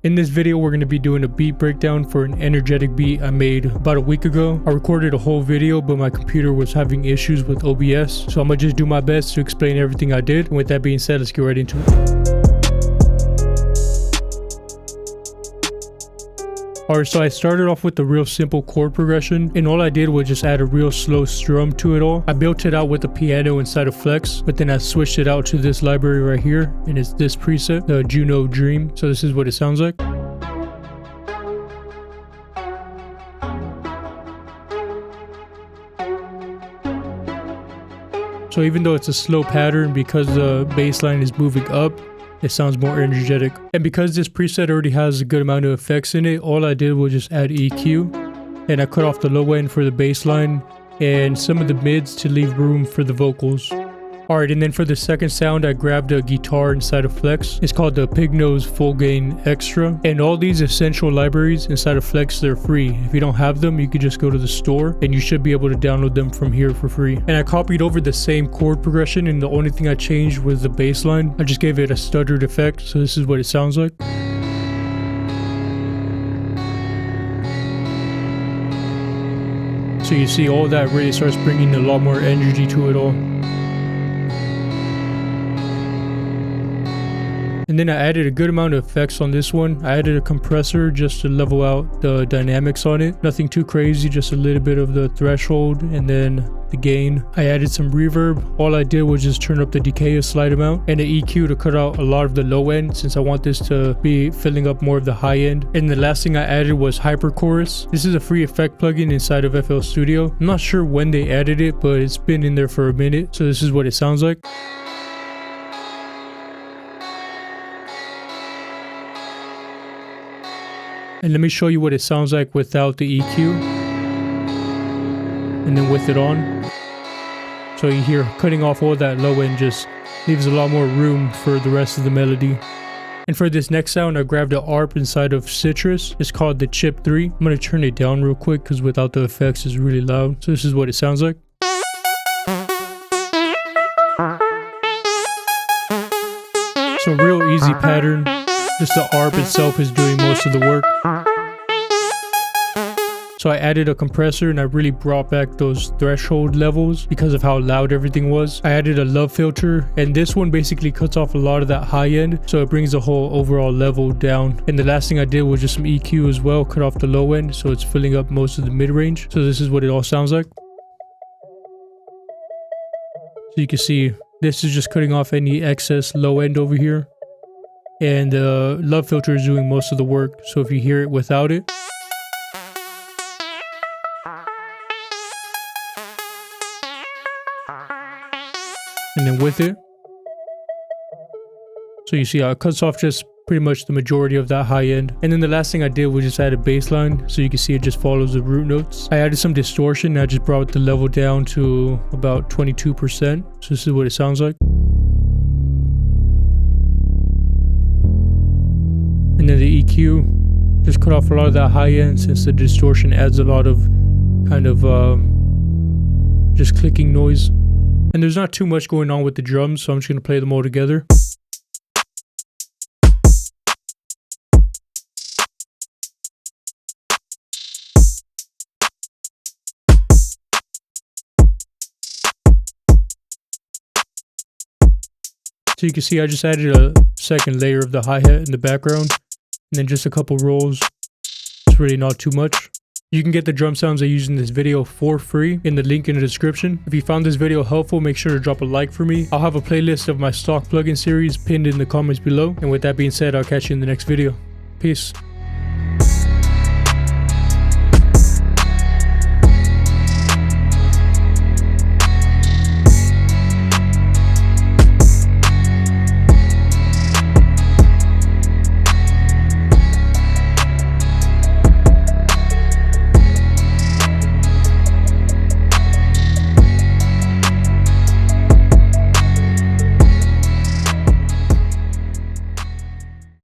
In this video, we're going to be doing a beat breakdown for an energetic beat I made about a week ago. I recorded a whole video, but my computer was having issues with OBS, so I'm going to just do my best to explain everything I did. And with that being said, let's get right into it. Alright, so I started off with a real simple chord progression, and all I did was just add a real slow strum to it all. I built it out with a piano inside of Flex, but then I switched it out to this library right here, and it's this preset, the Juno Dream. So this is what it sounds like. So even though it's a slow pattern, because the bass line is moving up, it sounds more energetic. And because this preset already has a good amount of effects in it, all I did was just add EQ, and I cut off the low end for the bass line and some of the mids to leave room for the vocals. Alright, and then for the second sound, I grabbed a guitar inside of Flex. It's called the Pig Nose Full Gain Extra. And all these essential libraries inside of Flex, they're free. If you don't have them, you could just go to the store and you should be able to download them from here for free. And I copied over the same chord progression, and the only thing I changed was the bass line. I just gave it a stuttered effect, so this is what it sounds like. So you see all that really starts bringing a lot more energy to it all. And then I added a good amount of effects on this one. I added a compressor just to level out the dynamics on it. Nothing too crazy, just a little bit of the threshold and then the gain. I added some reverb. All I did was just turn up the decay a slight amount, and the EQ to cut out a lot of the low end, since I want this to be filling up more of the high end. And the last thing I added was hyper chorus. This is a free effect plugin inside of FL Studio. I'm not sure when they added it, but it's been in there for a minute. So this is what it sounds like. And let me show you what it sounds like without the EQ, and then with it on. So you hear cutting off all that low end just leaves a lot more room for the rest of the melody. And for this next sound, I grabbed an ARP inside of Citrus. It's called the Chip 3. I'm going to turn it down real quick because without the effects it's really loud. So this is what it sounds like. So real easy pattern. Just the ARP itself is doing most of the work. So I added a compressor and I really brought back those threshold levels because of how loud everything was. I added a love filter, and this one basically cuts off a lot of that high end, so it brings the whole overall level down. And the last thing I did was just some EQ as well, cut off the low end, so it's filling up most of the mid range. So this is what it all sounds like. So you can see this is just cutting off any excess low end over here. And the love filter is doing most of the work, so if you hear it without it. And then with it. So you see how it cuts off just pretty much the majority of that high end. And then the last thing I did was just add a bass line, so you can see it just follows the root notes. I added some distortion, and I just brought the level down to about 22%. So this is what it sounds like. And then the EQ, just cut off a lot of that high end, since the distortion adds a lot of kind of just clicking noise. And there's not too much going on with the drums, so I'm just going to play them all together. So you can see I just added a second layer of the hi-hat in the background, and then just a couple rolls. It's really not too much. You can get the drum sounds I use in this video for free in the link in the description. If you found this video helpful, make sure to drop a like for me. I'll have a playlist of my stock plugin series pinned in the comments below. And with that being said, I'll catch you in the next video. Peace.